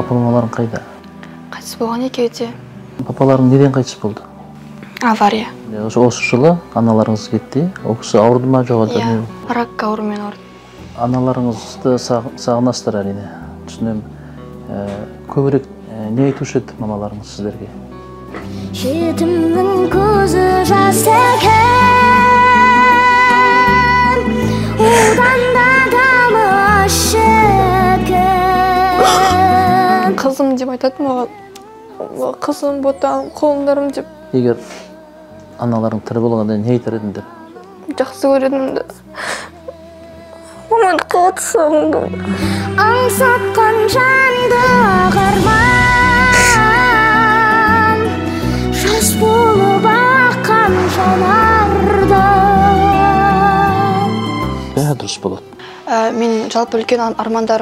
Папа мамаларың қайда? Қайтыс болған екеуі де. Папаларың неден қайтыс болды? Авария. Осы жылы аналарыңыз кетті. Ол кісі ауырды ма жоқ? Иә, рак аурумен ауырды. Аналарыңызды сағынасыздар әрине. Түсінемін. Көбірек не айтушы еді мамаларыңыз сіздерге? Жетімнің көзі жас екен, одан да тамаша екен. Қызым деп айтады маған. Қызым, ботам, қолындарым деп. Егер аналарың тірі болғанда не айтар едіңдер? Жақсы көредім де. Амандыққа отырсам да. Аңсатқан жанды ағарман, жас болып аққан жанардан. Дұрыс болады. Мен жалпы үлкен армандарым